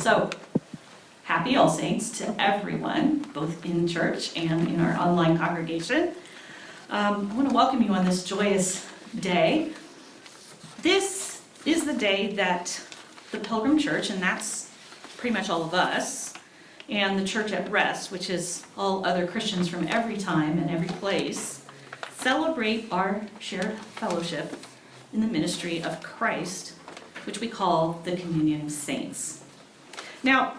So, happy All Saints to everyone, both in church and in our online congregation. I want to welcome you on this joyous day. This is the day that the Pilgrim Church, and that's pretty much all of us, and the Church at Rest, which is all other Christians from every time and every place, celebrate our shared fellowship in the ministry of Christ, which we call the Communion of Saints. Now,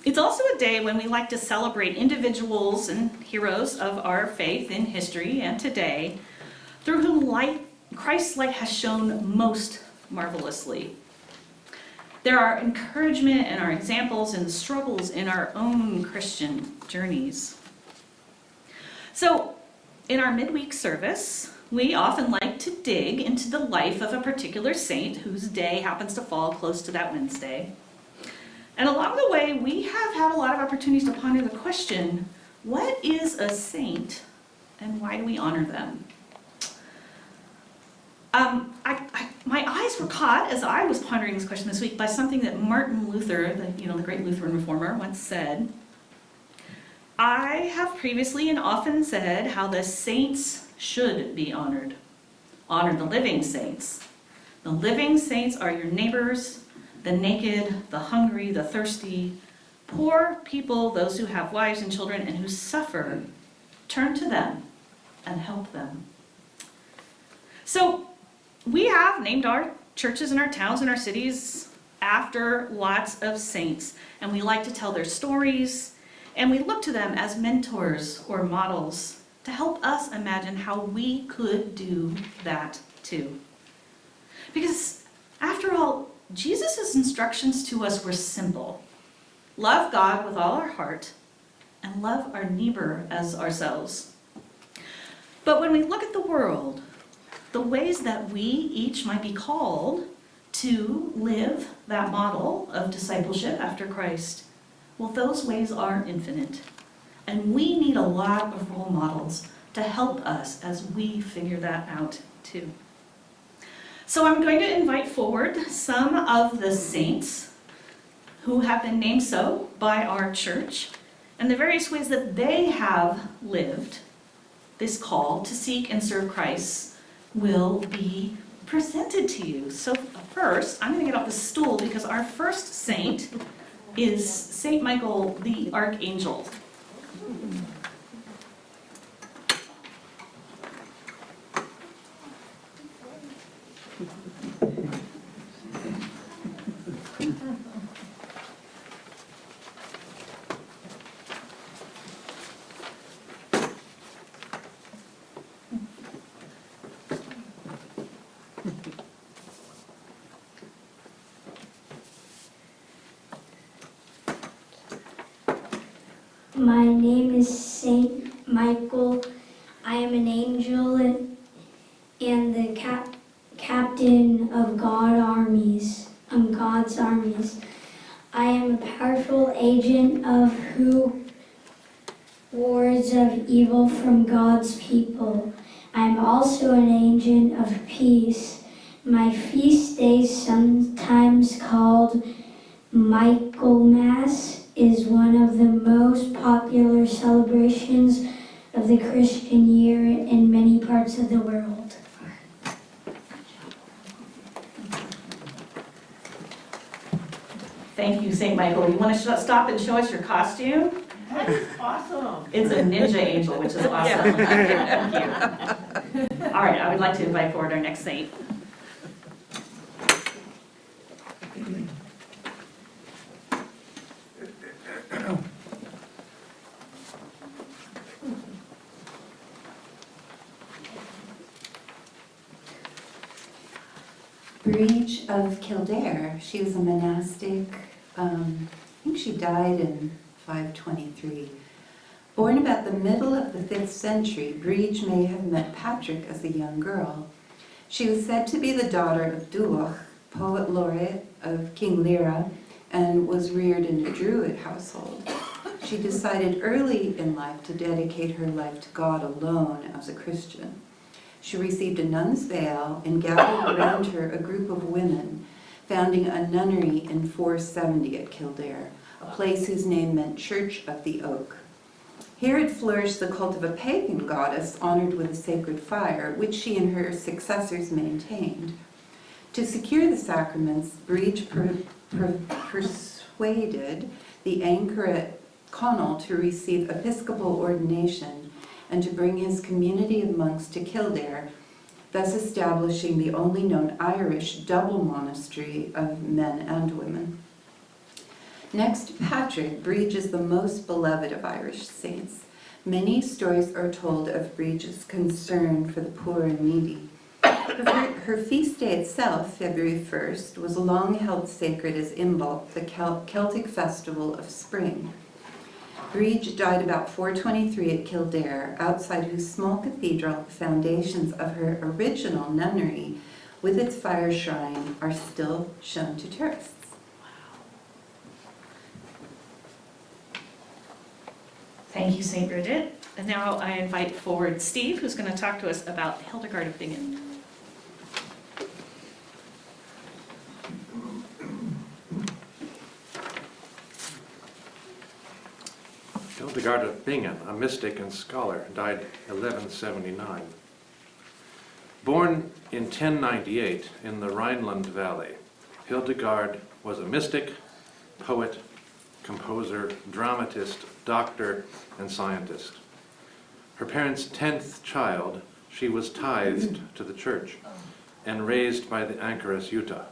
it's also a day when we like to celebrate individuals and heroes of our faith in history and today, through whom Christ's light has shone most marvelously. There are encouragement and our examples and struggles in our own Christian journeys. So, in our midweek service, we often like to dig into the life of a particular saint whose day happens to fall close to that Wednesday. And along the way, we have had a lot of opportunities to ponder the question, what is a saint and why do we honor them? My eyes were caught as I was pondering this question this week by something that Martin Luther, the great Lutheran reformer, once said. I have previously and often said how the saints should be honored. Honor the living saints. The living saints are your neighbors, the naked, the hungry, the thirsty, poor people, those who have wives and children and who suffer. Turn to them and help them. So, we have named our churches and our towns and our cities after lots of saints, and we like to tell their stories, and we look to them as mentors or models to help us imagine how we could do that too. Because, after all, Jesus' instructions to us were simple. Love God with all our heart, and love our neighbor as ourselves. But when we look at the world, the ways that we each might be called to live that model of discipleship after Christ, well, those ways are infinite. And we need a lot of role models to help us as we figure that out too. So I'm going to invite forward some of the saints who have been named so by our church and the various ways that they have lived this call to seek and serve Christ will be presented to you. So first, I'm going to get off the stool because our first saint is Saint Michael the Archangel. My name is Saint Michael. I am an angel and the captain of God's armies. I am a powerful agent of who wards of evil from God's people. I am also an agent of peace. My feast day, sometimes called Michaelmas, is one of the most popular celebrations of the Christian year in many parts of the world. Thank you, St. Michael. You want to stop and show us your costume? That is awesome. It's a ninja angel, which is awesome. Thank you. All right, I would like to invite forward our next saint. Breach of Kildare. She was a monastic, I think she died in 523. Born about the middle of the 5th century, Breach may have met Patrick as a young girl. She was said to be the daughter of Doar, poet laureate of King Lear, and was reared in a Druid household. She decided early in life to dedicate her life to God alone as a Christian. She received a nun's veil and gathered around her a group of women founding a nunnery in 470 at Kildare, a place whose name meant Church of the Oak. Here had flourished the cult of a pagan goddess honored with a sacred fire, which she and her successors maintained. To secure the sacraments, Breach persuaded the anchor at Connell to receive episcopal ordination and to bring his community of monks to Kildare, thus establishing the only known Irish double monastery of men and women. Next to Patrick, Breach is the most beloved of Irish saints. Many stories are told of Breach's concern for the poor and needy. Her feast day itself, February 1st, was long held sacred as Imbolc, the Celtic festival of spring. Breach died about 423 at Kildare, outside whose small cathedral the foundations of her original nunnery with its fire shrine are still shown to tourists. Thank you, St. Bridget. And now I invite forward Steve, who's going to talk to us about Hildegard of Bingen. Hildegard of Bingen, a mystic and scholar, died 1179. Born in 1098 in the Rhineland Valley, Hildegard was a mystic, poet, composer, dramatist, doctor, and scientist. Her parents' 10th child, she was tithed to the church and raised by the anchoress Jutta.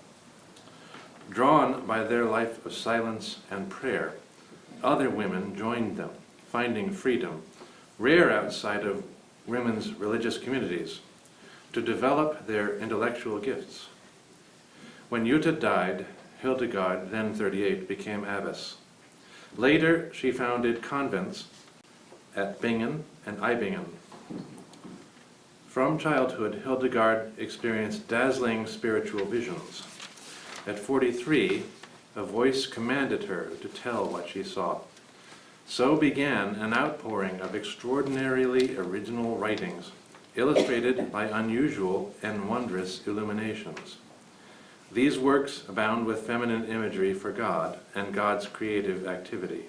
Drawn by their life of silence and prayer, other women joined them, finding freedom, rare outside of women's religious communities, to develop their intellectual gifts. When Jutta died, Hildegard, then 38, became abbess. Later, she founded convents at Bingen and Eibingen. From childhood, Hildegard experienced dazzling spiritual visions. At 43, a voice commanded her to tell what she saw. So began an outpouring of extraordinarily original writings, illustrated by unusual and wondrous illuminations. These works abound with feminine imagery for God and God's creative activity.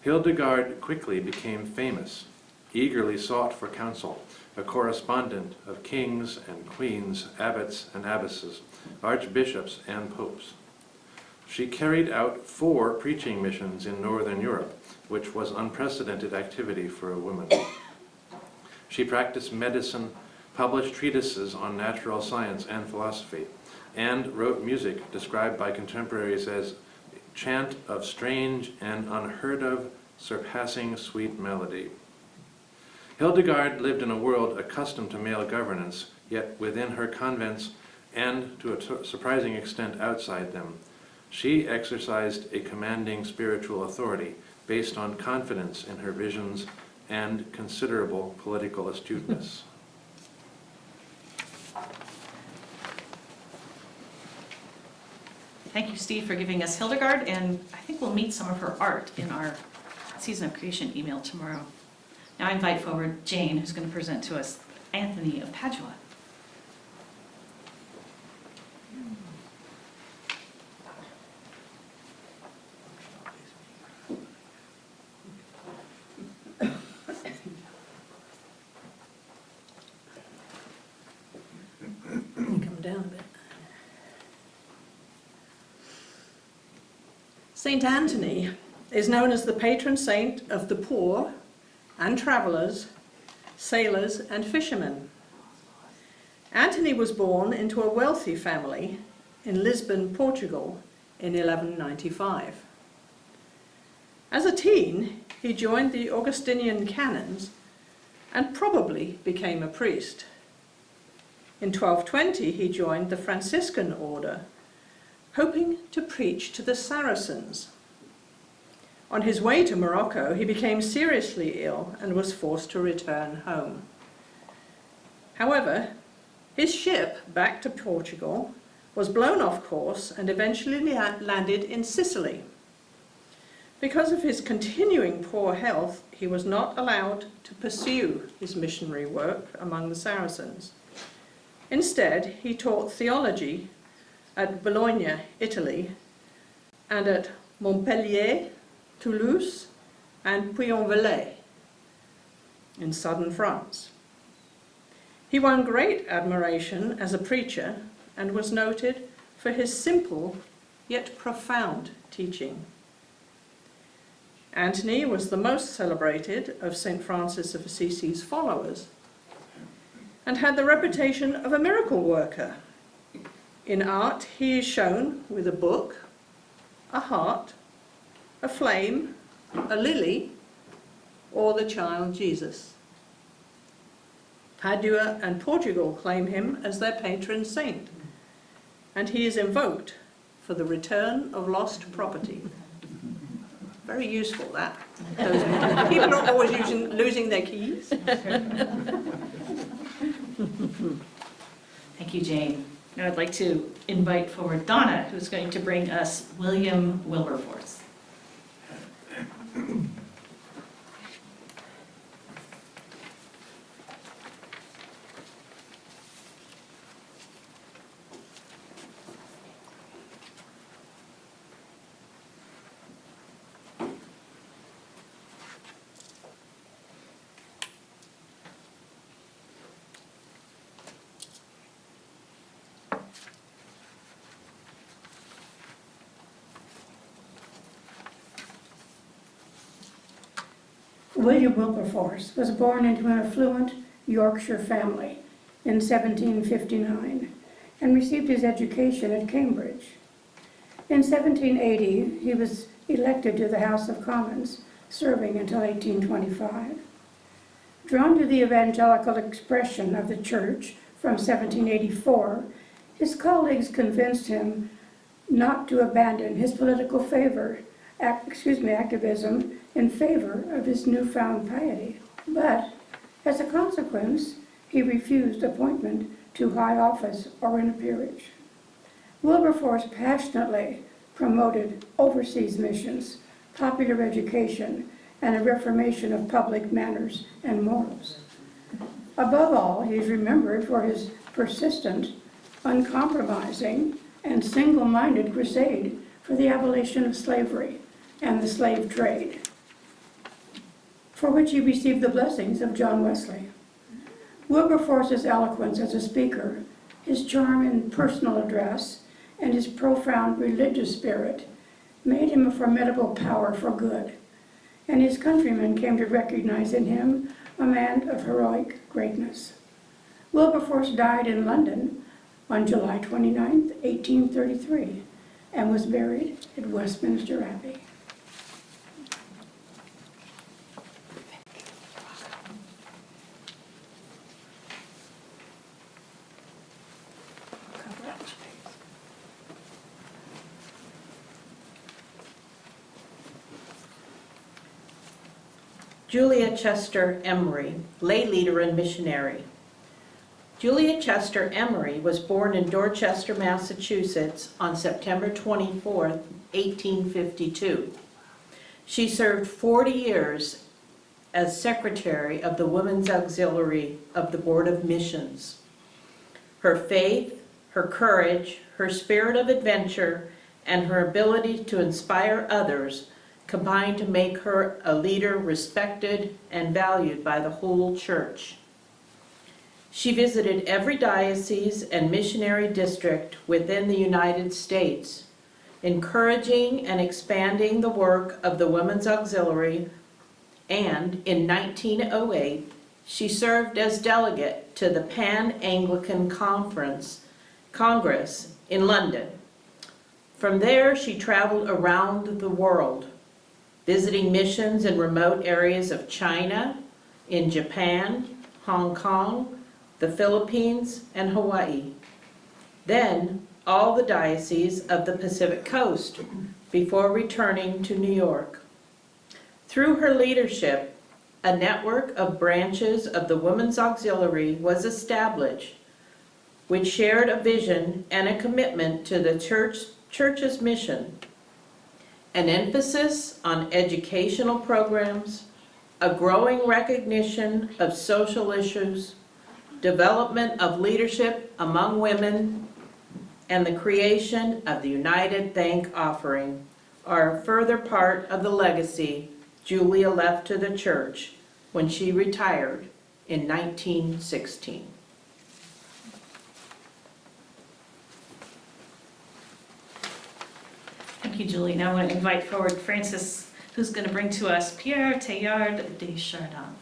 Hildegard quickly became famous, eagerly sought for counsel, a correspondent of kings and queens, abbots and abbesses, archbishops and popes. She carried out 4 preaching missions in Northern Europe, which was unprecedented activity for a woman. She practiced medicine, published treatises on natural science and philosophy, and wrote music described by contemporaries as chant of strange and unheard of, surpassing sweet melody. Hildegard lived in a world accustomed to male governance, yet within her convents and to a surprising extent outside them, she exercised a commanding spiritual authority based on confidence in her visions and considerable political astuteness. Thank you, Steve, for giving us Hildegard, and I think we'll meet some of her art in our Season of Creation email tomorrow. Now I invite forward Jane, who's going to present to us Anthony of Padua. Come down a bit. Saint Anthony is known as the patron saint of the poor and travellers, sailors and fishermen. Anthony was born into a wealthy family in Lisbon, Portugal in 1195. As a teen, he joined the Augustinian canons and probably became a priest. In 1220, he joined the Franciscan order, hoping to preach to the Saracens. On his way to Morocco, he became seriously ill and was forced to return home. However, his ship back to Portugal was blown off course and eventually landed in Sicily. Because of his continuing poor health, he was not allowed to pursue his missionary work among the Saracens. Instead, he taught theology at Bologna, Italy, and at Montpellier, Toulouse, and Puy-en-Velay in southern France. He won great admiration as a preacher and was noted for his simple yet profound teaching. Anthony was the most celebrated of St. Francis of Assisi's followers and had the reputation of a miracle worker. In art, he is shown with a book, a heart, a flame, a lily, or the child Jesus. Padua and Portugal claim him as their patron saint, and he is invoked for the return of lost property. Very useful, that. People are always losing their keys. Thank you, Jane. Now I'd like to invite forward Donna, who's going to bring us William Wilberforce. William Wilberforce was born into an affluent Yorkshire family in 1759 and received his education at Cambridge. In 1780, he was elected to the House of Commons, serving until 1825. Drawn to the evangelical expression of the Church from 1784, his colleagues convinced him not to abandon his political activism in favor of his newfound piety. But, as a consequence, he refused appointment to high office or in a peerage. Wilberforce passionately promoted overseas missions, popular education, and a reformation of public manners and morals. Above all, he is remembered for his persistent, uncompromising, and single-minded crusade for the abolition of slavery and the slave trade, for which he received the blessings of John Wesley. Wilberforce's eloquence as a speaker, his charm in personal address, and his profound religious spirit made him a formidable power for good, and his countrymen came to recognize in him a man of heroic greatness. Wilberforce died in London on July 29, 1833, and was buried at Westminster Abbey. Julia Chester Emery, lay leader and missionary. Julia Chester Emery was born in Dorchester, Massachusetts on September 24, 1852. She served 40 years as secretary of the Women's Auxiliary of the Board of Missions. Her faith, her courage, her spirit of adventure, and her ability to inspire others combined to make her a leader respected and valued by the whole church. She visited every diocese and missionary district within the United States, encouraging and expanding the work of the Women's Auxiliary, and in 1908, she served as delegate to the Pan-Anglican Congress in London. From there, she traveled around the world, visiting missions in remote areas of China, in Japan, Hong Kong, the Philippines, and Hawaii. Then, all the dioceses of the Pacific Coast before returning to New York. Through her leadership, a network of branches of the Women's Auxiliary was established, which shared a vision and a commitment to the church's mission. An emphasis on educational programs, a growing recognition of social issues, development of leadership among women, and the creation of the United Thank Offering are a further part of the legacy Julia left to the church when she retired in 1916. Thank you, Julie. Now I want to invite forward Francis, who's going to bring to us Pierre Teilhard de Chardin.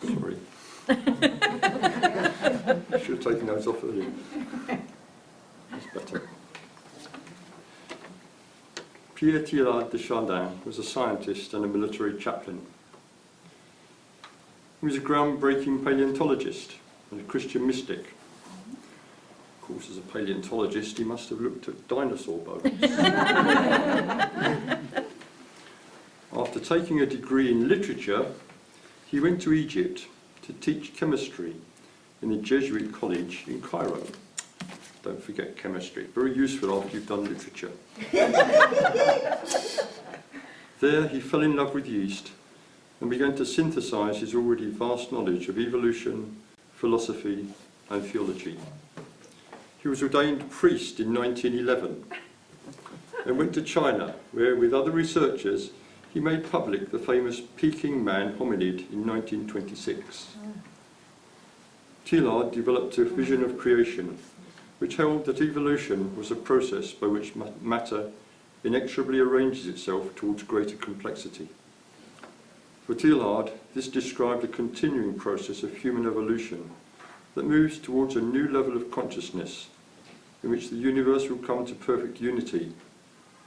Sorry. I should have taken those off earlier. That's better. Pierre Teilhard de Chardin was a scientist and a military chaplain. He was a groundbreaking paleontologist and a Christian mystic. Of course, as a paleontologist, he must have looked at dinosaur bones. After taking a degree in literature, he went to Egypt to teach chemistry in the Jesuit college in Cairo. Don't forget chemistry, very useful after you've done literature. There he fell in love with yeast and began to synthesize his already vast knowledge of evolution, philosophy and theology. He was ordained priest in 1911 and went to China, where with other researchers he made public the famous Peking man hominid in 1926. Teilhard developed a vision of creation which held that evolution was a process by which matter inexorably arranges itself towards greater complexity. For Teilhard, this described a continuing process of human evolution that moves towards a new level of consciousness in which the universe will come to perfect unity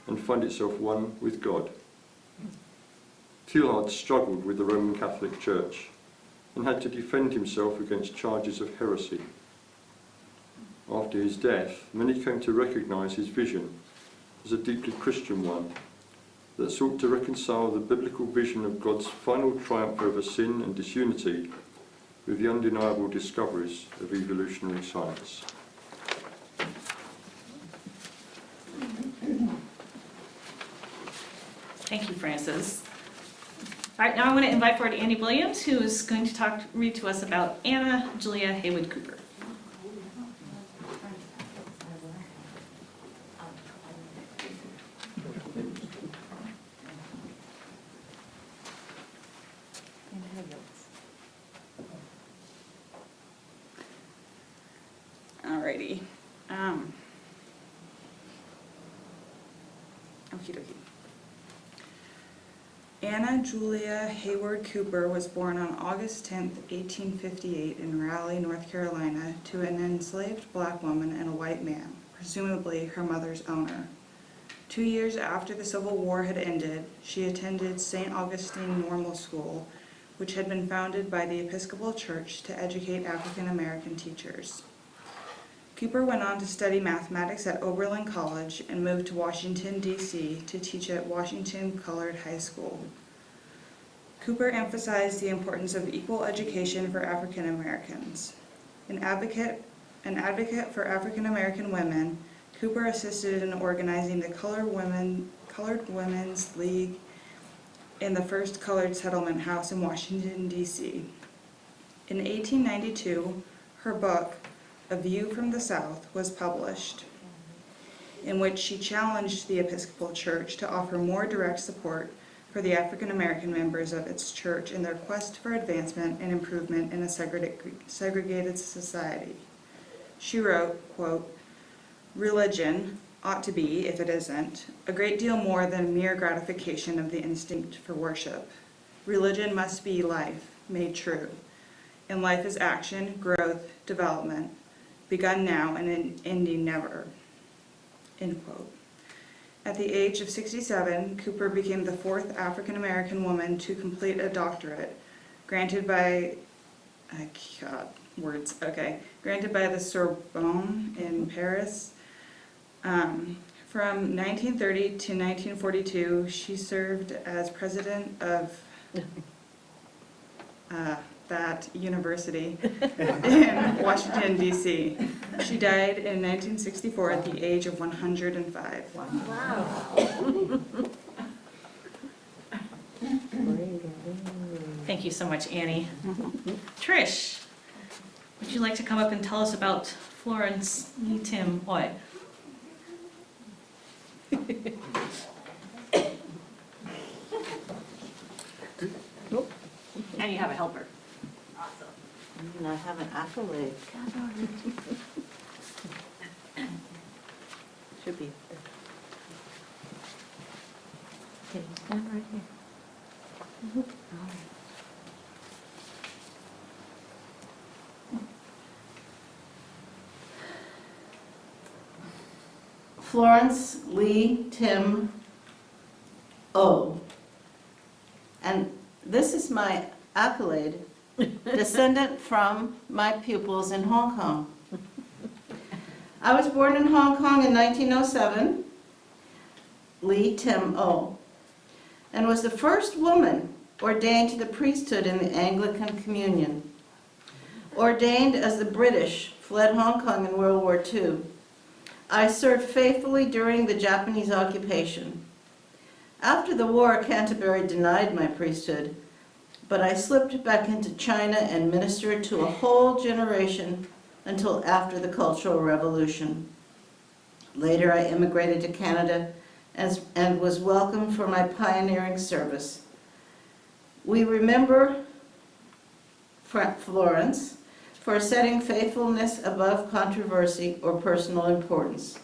and find itself one with God. Teilhard struggled with the Roman Catholic Church and had to defend himself against charges of heresy. After his death, many came to recognise his vision as a deeply Christian one that sought to reconcile the biblical vision of God's final triumph over sin and disunity with the undeniable discoveries of evolutionary science. Thank you, Francis. All right, now I want to invite forward Annie Williams, who is going to read to us about Anna Julia Haywood Cooper. Alrighty. Okie dokie. Anna Julia Hayward Cooper was born on August 10, 1858 in Raleigh, North Carolina, to an enslaved black woman and a white man, presumably her mother's owner. 2 years after the Civil War had ended, she attended St. Augustine Normal School, which had been founded by the Episcopal Church to educate African American teachers. Cooper went on to study mathematics at Oberlin College and moved to Washington, D.C. to teach at Washington Colored High School. Cooper emphasized the importance of equal education for African Americans. An advocate for African American women, Cooper assisted in organizing the Colored Women's League in the first colored settlement house in Washington, D.C. In 1892, her book, A View from the South, was published, in which she challenged the Episcopal Church to offer more direct support for the African American members of its church in their quest for advancement and improvement in a segregated society. She wrote, quote, "Religion ought to be, if it isn't, a great deal more than mere gratification of the instinct for worship. Religion must be life made true, and life is action, growth, development, begun now and ending never." End quote. At the age of 67, Cooper became the fourth African American woman to complete a doctorate, granted by the Sorbonne in Paris. From 1930 to 1942, she served as president of that university in Washington, D.C. She died in 1964 at the age of 105. Thank you so much, Annie. Trish, would you like to come up and tell us about Florence Lee Tim Hoy? And you have a helper. And I have an accolade. Should be. Okay, stand right here. All right. Florence Lee Tim O. And this is my accolade, descendant from my pupils in Hong Kong. I was born in Hong Kong in 1907, Lee Tim O, and was the first woman ordained to the priesthood in the Anglican Communion. Ordained as the British fled Hong Kong in World War II, I served faithfully during the Japanese occupation. After the war, Canterbury denied my priesthood, but I slipped back into China and ministered to a whole generation until after the Cultural Revolution. Later, I immigrated to Canada and was welcomed for my pioneering service. We remember Florence for setting faithfulness above controversy or personal importance.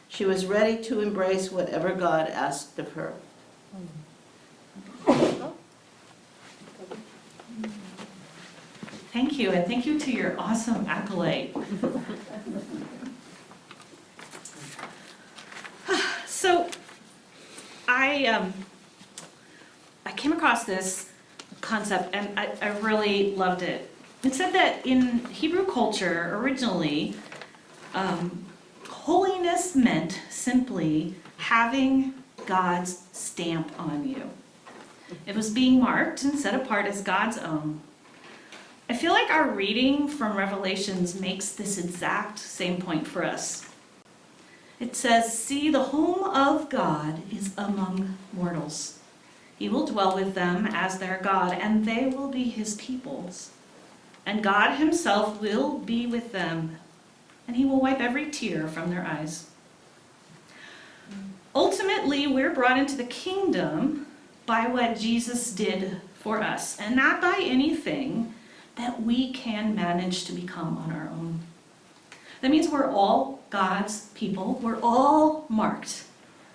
She was ready to embrace whatever God asked of her. Thank you, and thank you to your awesome accolade. So, I came across this concept and I really loved it. It said that in Hebrew culture, originally, holiness meant simply having God's stamp on you. It was being marked and set apart as God's own. I feel like our reading from Revelations makes this exact same point for us. It says, "See, the home of God is among mortals. He will dwell with them as their God, and they will be his peoples. And God himself will be with them, and he will wipe every tear from their eyes." Ultimately, we're brought into the kingdom by what Jesus did for us, and not by anything that we can manage to become on our own. That means we're all God's people. We're all marked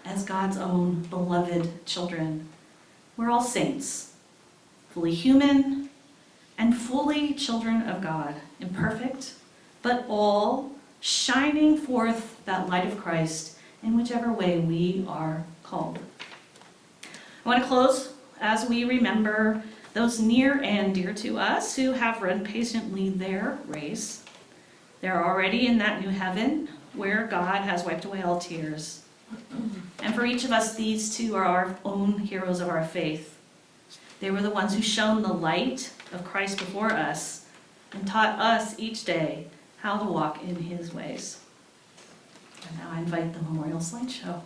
as God's own beloved children. We're all saints, fully human and fully children of God, imperfect, but all shining forth that light of Christ in whichever way we are called. I want to close as we remember those near and dear to us who have run patiently their race. They're already in that new heaven where God has wiped away all tears. And for each of us, these two are our own heroes of our faith. They were the ones who shone the light of Christ before us and taught us each day how to walk in his ways. And now I invite the memorial slideshow.